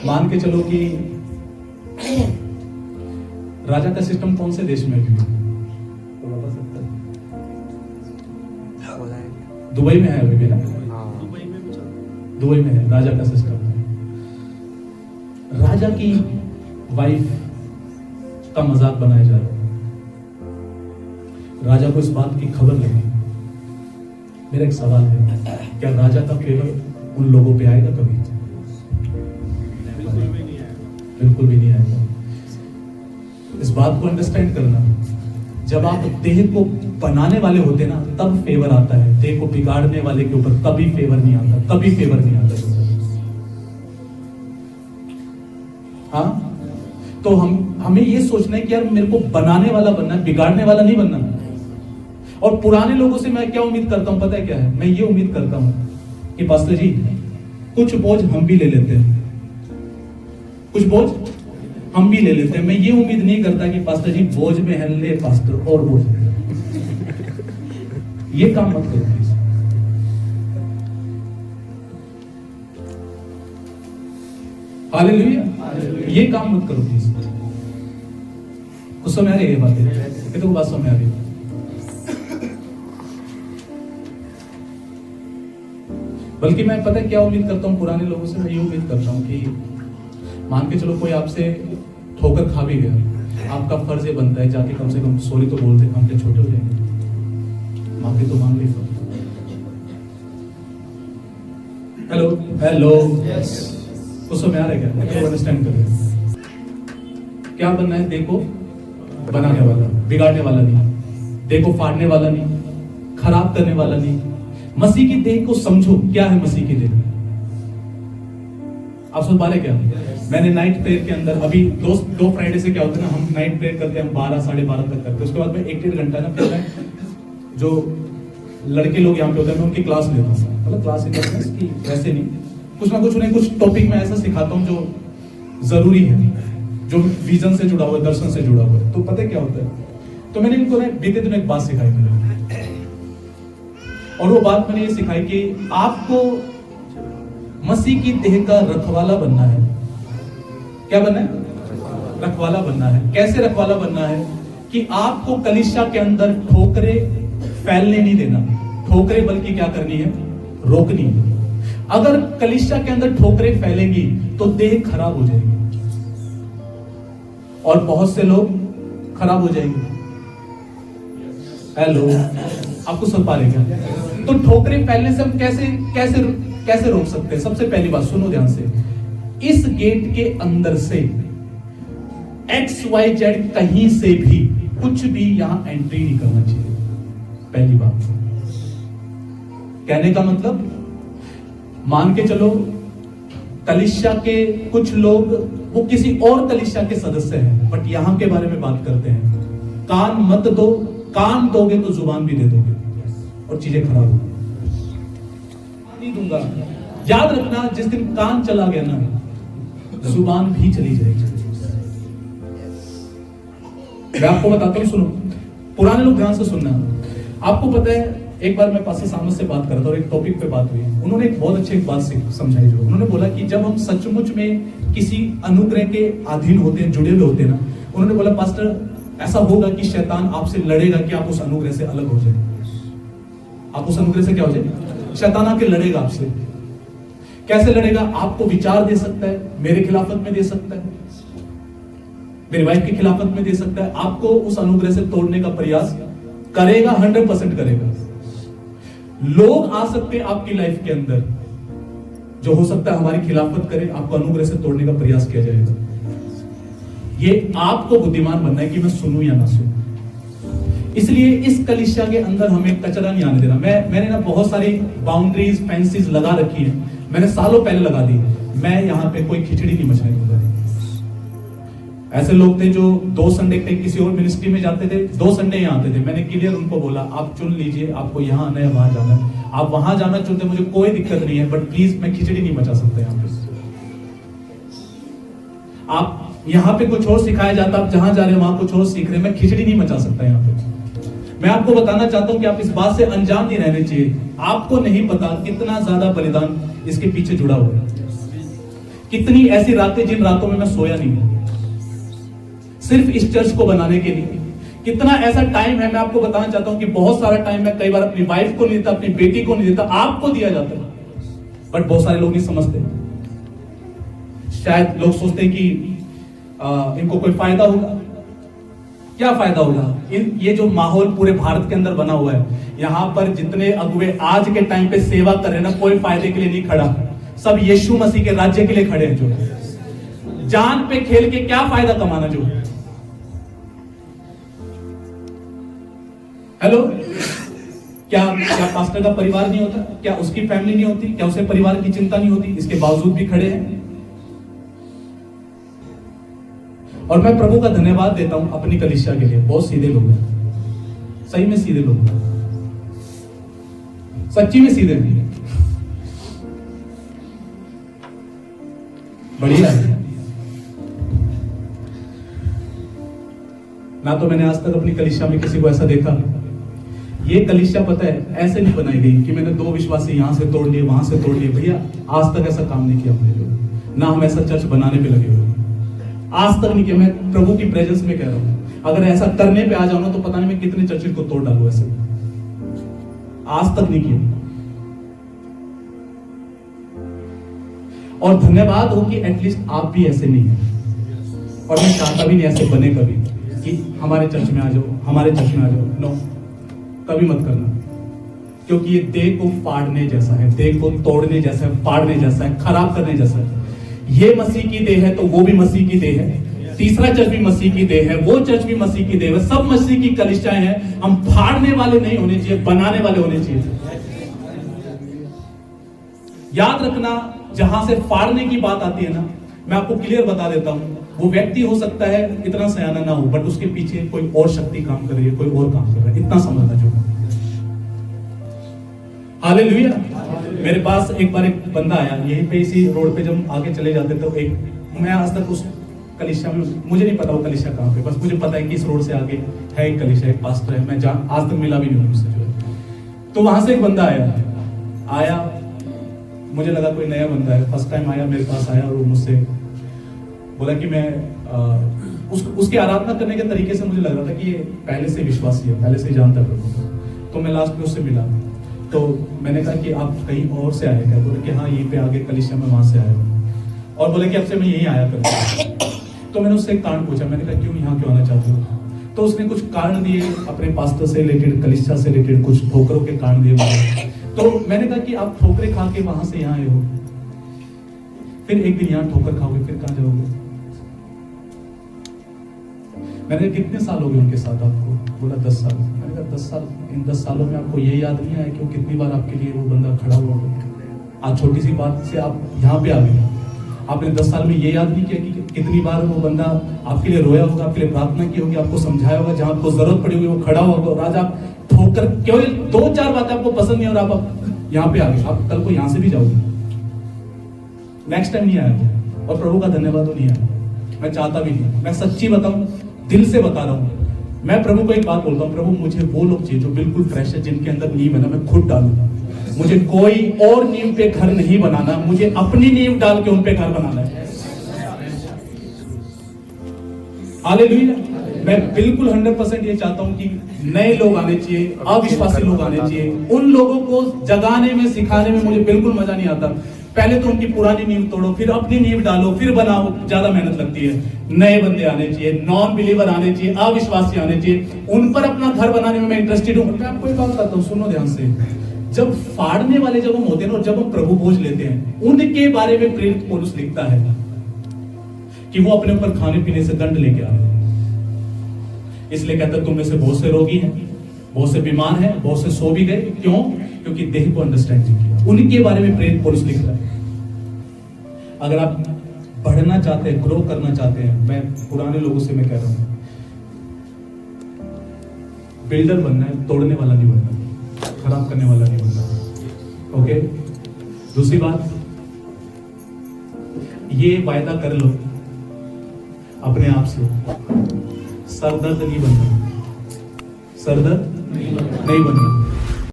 मान के चलो कि राजा का सिस्टम कौन से देश में भी तो बता सकता है? दुबई में है अभी भी ना? दुबई में है राजा का सिस्टम। राजा की वाइफ का मजाक बनाया जा रहा है, राजा को इस बात की खबर लगी। मेरा एक सवाल है, क्या राजा का फेवर उन लोगों पे आएगा कभी? बिल्कुल भी नहीं आएगा। इस बात को अंडरस्टैंड करना, जब आप देह को बनाने वाले होते ना तब फेवर आता है, देह को बिगाड़ने वाले के ऊपर कभी फेवर नहीं आता, कभी फेवर नहीं आता। हाँ, तो हमें ये सोचना है कि यार मेरे को बनाने वाला बनना है, बिगाड़ने वाला नहीं बनना। और पुराने लोगों से मैं क्या उम्मीद करता हूं पता है क्या है? मैं ये उम्मीद करता हूं कि पास्टर जी कुछ बोझ हम भी ले लेते हैं, कुछ बोझ हम भी ले लेते हैं। मैं ये उम्मीद नहीं करता कि पास्टर जी बोझ में है ले पास्टर और बोझ, ये काम मत करो प्लीज। हालेलुया, ये काम मत करो प्लीज। कुछ समझ आ रही है ये बातें? ये तो बात समझ आ रही है। बल्कि मैं पता है क्या उम्मीद करता हूँ पुराने लोगों से? मैं ये उम्मीद करता हूँ कि मान के चलो कोई आपसे ठोकर खा भी गया, आपका फर्ज ये बनता है जाके कम से कम सॉरी तो बोलते, हम क्या छोटे हो जाएंगे? माफी तो मांग ली। हेलो हेलो, कुछ समझ आ रहा है क्या? अंडरस्टैंड करें क्या बनना है? देखो बनाने वाला, बिगाड़ने वाला नहीं, देखो फाड़ने वाला नहीं, खराब करने वाला नहीं। मसीह की देह को समझो, क्या है मसीह की देह? आप सुन पा रहे क्या? मैंने नाइट प्रेयर के अंदर अभी दो फ्राइडे से क्या होता है ना, हम नाइट प्रेयर करते हैं, हम 12 साढ़े 12 तक करते हैं। उसके बाद में 1-1.5 घंटा ना फिर मैं जो लड़के लोग यहाँ पे होते हैं मैं उनकी क्लास लेता हूँ। मतलब क्लास की वैसे नहीं, कुछ ना कुछ उन्हें कुछ टॉपिक में ऐसा सिखाता हूँ जो जरूरी है, जो विजन से जुड़ा हुआ है, दर्शन से जुड़ा हुआ है। तो पता है क्या होता है? तो मैंने इनको बीते दिन एक बात सिखाई मैंने, और वो बात मैंने ये सिखाई कि आपको मसीह की देह का रखवाला बनना है। क्या बनना है? रखवाला बनना है। कैसे रखवाला बनना है? कि आपको कलीसिया के अंदर ठोकरे फैलने नहीं देना। ठोकरे बल्कि क्या करनी है? रोकनी है। अगर कलीसिया के अंदर ठोकरे फैलेंगी तो देह खराब हो जाएगी और बहुत से लोग खराब हो जाएंगे। हेलो, आपको सुन पा रहे क्या? तो ठोकरे फैलने से हम कैसे रोक सकते हैं? सबसे पहली बात सुनो ध्यान से, इस गेट के अंदर से XYZ कहीं से भी कुछ भी यहां एंट्री नहीं करना चाहिए। पहली बात। कहने का मतलब, मान के चलो कलीसिया के कुछ लोग वो किसी और कलीसिया के सदस्य हैं, बट यहां के बारे में बात करते हैं। कान मत दो, कान दोगे तो जुबान भी दे दोगे और चीजें खराब होगी। नहीं दूंगा। याद रखना, जिस दिन कान चला गया ना जुबान भी चली जाएगी। मैं आपको बताता हूं, सुनो, पुराने लोग ध्यान से सुनना। आपको पता है, एक बार मैं पास्टर सामस से बात कर रहा था और एक टॉपिक पे बात हुई। उन्होंने एक बहुत अच्छी बात समझाई। जो उन्होंने बोला कि जब हम सचमुच में किसी अनुग्रह के अधीन होते हैं, जुड़े हुए होते हैं ना, उन्होंने बोला पास्टर ऐसा होगा कि शैतान आपसे लड़ेगा कि आप उस अनुग्रह से अलग हो जाए। आप उस अनुग्रह से क्या हो जाए? शैतान आके लड़ेगा आपसे। कैसे लड़ेगा? आपको विचार दे सकता है, मेरे खिलाफत में दे सकता है, मेरी वाइफ की खिलाफत में दे सकता है। आपको उस अनुग्रह से तोड़ने का प्रयास करेगा, 100% करेगा। लोग आ सकते हैं आपकी लाइफ के अंदर जो हो सकता है हमारी खिलाफत करे, आपको अनुग्रह से तोड़ने का प्रयास किया जाएगा। ये आपको बुद्धिमान बनना है कि मैं सुनूं या ना सुनूं। इसलिए इस कलीसिया के अंदर हमें कचरा नहीं आने देना। मैंने ना बहुत सारी बाउंड्रीज, फेंसेस लगा रखी है, मैंने सालों पहले लगा दी। मैं यहाँ पे कोई खिचड़ी नहीं मचने दूंगा। ऐसे लोग थे जो 2 संडे पे किसी और मिनिस्ट्री में जाते थे, 2 संडे यहाँ आते थे। मैंने क्लियर उनको बोला, आप चुन लीजिए, आपको यहाँ आना है, वहां जाना है। आप वहां जाना चाहते, मुझे कोई दिक्कत नहीं है, बट प्लीज मैं खिचड़ी नहीं मचा सकता यहाँ पे। आप यहाँ पे कुछ और सिखाया जाता, आप जहां जा रहे हैं वहां कुछ और सीख रहे हैं, मैं खिचड़ी नहीं मचा सकता यहाँ पे। मैं आपको बताना चाहता हूं कि आप इस बात से अनजान नहीं रहने चाहिए। आपको नहीं पता कितना ज्यादा बलिदान इसके पीछे जुड़ा हुआ है। कितनी ऐसी रातें जिन रातों में मैं सोया नहीं सिर्फ इस चर्च को बनाने के लिए। कितना ऐसा टाइम है, मैं आपको बताना चाहता हूं कि बहुत सारा टाइम मैं कई बार अपनी वाइफ को नहीं देता, अपनी बेटी को नहीं देता, आपको दिया जाता है। बट बहुत सारे लोग नहीं समझते। शायद लोग सोचते हैं कि इनको कोई फायदा होगा। क्या फायदा होगा? ये जो माहौल पूरे भारत के अंदर बना हुआ है, यहां पर जितने अगुवे आज के टाइम पे सेवा कर रहे हैं ना, कोई फायदे के लिए नहीं खड़ा, सब यीशु मसीह के राज्य के लिए खड़े हैं। जो जान पे खेल के क्या फायदा कमाना? जो हेलो, क्या पास्टर का परिवार नहीं होता? क्या उसकी फैमिली नहीं होती? क्या उसे परिवार की चिंता नहीं होती? इसके बावजूद भी खड़े हैं। और मैं प्रभु का धन्यवाद देता हूं अपनी कलीसिया के लिए। बहुत सीधे लोग हैं, सही में सीधे लोग हैं, सच्ची में सीधे नहीं। बढ़िया है ना। तो मैंने आज तक अपनी कलीसिया में किसी को ऐसा देखा। ये कलीसिया पता है ऐसे नहीं बनाई गई कि मैंने 2 विश्वासी यहां से तोड़ लिए, वहां से तोड़ लिए। भैया आज तक ऐसा काम नहीं किया हमने लोग, ना हम ऐसा चर्च बनाने पे लगे हुए, आज तक नहीं किया। मैं प्रभु की प्रेजेंस में कह रहा हूं, अगर ऐसा करने पे आ जाऊं ना तो पता नहीं मैं कितने चर्चेस को तोड़ डालू। ऐसे आज तक नहीं किया। और धन्यवाद हो कि एटलीस्ट आप भी ऐसे नहीं है। और मैं चाहता भी नहीं ऐसे बने कभी कि हमारे चर्च में आ जाओ, हमारे चर्च में आ जाओ। नो, कभी मत करना। क्योंकि ये देह को फाड़ने जैसा है, देह को तोड़ने जैसा है, फाड़ने जैसा है, खराब करने जैसा है। ये मसीह की देह है तो वो भी मसीह की देह है। तीसरा चर्च भी मसीह की देह है, वो चर्च भी मसीह की देह है। सब मसीह की कलीसियाएं हैं। हम फाड़ने वाले नहीं होने चाहिए, बनाने वाले होने चाहिए। याद रखना, जहां से फाड़ने की बात आती है ना, मैं आपको क्लियर बता देता हूं, वो व्यक्ति हो सकता है इतना सयाना ना हो, बट उसके पीछे कोई और शक्ति काम कर रही है, कोई और काम कर रहा है। इतना समझना जो। हालेलुया। मेरे पास एक बार एक बंदा आया, यहीं पे इसी रोड पे जब आगे चले जाते तो एक, मैं आज तक उस कलीसिया में, मुझे नहीं पता वो कलीसिया कहाँ पे, बस मुझे पता है कि इस रोड से आगे है एक कलीसिया, एक पास्टर है। मैं आज तक मिला भी नहीं हूँ उससे जो है। तो वहां से एक बंदा आया, मुझे लगा कोई नया बंदा है, फर्स्ट टाइम आया मेरे पास आया, और वो मुझसे बोला कि मैं उसकी आराधना करने के तरीके से मुझे लग रहा था कि ये पहले से विश्वासी है, पहले से जानता है प्रभु। तो मैं लास्ट में उससे मिला, तो मैंने कहा कि आप कहीं और से आए क्या? बोले कि हाँ, यहीं पे आगे कलीसिया में वहां से आया हूँ। और बोले कि अब से मैं यहीं आया करता। तो मैंने उससे एक कारण पूछा, मैंने कहा क्यों यहाँ क्यों आना चाहते हो? तो उसने कुछ कारण दिए, अपने पास्टर से रिलेटेड, कलीसिया से रिलेटेड कुछ ठोकरों के कारण दिए मुझे। तो मैंने कहा कि आप ठोकरे खा के वहां से यहाँ आए हो, फिर एक दिन यहाँ ठोकर खाओगे, फिर कहाँ जाओगे? मैंने कितने साल हो गए उनके साथ आपको? बोला 10 साल। मैंने कहा 10 साल, इन 10 सालों में आपको ये याद नहीं आया कि कितनी बार आपके लिए वो बंदा खड़ा हुआ होगा? आज छोटी सी बात से आप यहाँ पे आ गए। आपने 10 साल में ये याद नहीं किया कि कितनी बार वो बंदा आपके लिए रोया होगा, आपके लिए प्रार्थना की होगी, आपको समझाया होगा, जहां आपको जरूरत पड़ी होगी वो खड़ा होगा। और आज आप ठोकर, केवल 2-4 बातें आपको पसंद नहीं और आप यहाँ पे आ गए। आप कल को यहाँ से भी जाओगे, नेक्स्ट टाइम नहीं आया वो। और प्रभु का धन्यवाद हो नहीं आया, मैं चाहता भी नहीं। मैं सच्ची बताऊं, दिल से बता रहा हूं, मैं प्रभु को एक बात बोलता हूं, प्रभु मुझे वो लोग चाहिए जो बिल्कुल फ्रेश है, जिनके अंदर नींव है ना मैं खुद डालूंगा। मुझे कोई और नींव पे घर नहीं बनाना, मुझे अपनी नींव डाल के उन पे घर बनाना है। हालेलुया। मैं बिल्कुल 100% ये चाहता हूं कि नए लोग आने चाहिए, अविश्वासी लोग आने चाहिए। उन लोगों को जगाने में, सिखाने में मुझे बिल्कुल मजा नहीं आता। पहले तो उनकी पुरानी नींव तोड़ो, फिर अपनी नींव डालो, फिर बनाओ, ज्यादा मेहनत लगती है। नए बंदे आने चाहिए, नॉन बिलीवर आने चाहिए, अविश्वासी आने चाहिए। उन पर अपना घर बनाने में मैं इंटरेस्टेड हूं। मैं आपको एक बात बताता हूं, सुनो ध्यान से। जब फाड़ने वाले जब हम होते हैं ना, और जब हम प्रभु बोझ लेते हैं, उनके बारे में प्रेरित पौलुस लिखता है कि वो अपने ऊपर खाने पीने से दंड लेके आ रहे हैं। इसलिए कहता है तुम में से बहुत से रोगी हैं, बहुत से बीमार हैं, बहुत से सो भी गए। क्यों? क्योंकि देह को अंडरस्टैंड नहीं किया। उनके बारे में प्रेरित पौलुस लिख रहा है। अगर आप बढ़ना चाहते हैं, ग्रो करना चाहते हैं, मैं पुराने लोगों से मैं कह रहा हूं, बिल्डर बनना है, तोड़ने वाला नहीं बनना, खराब करने वाला नहीं बनना। ओके? दूसरी बात, ये वायदा कर लो अपने आप से, सरदर्द नहीं बनना। सरदर्द नहीं बनना।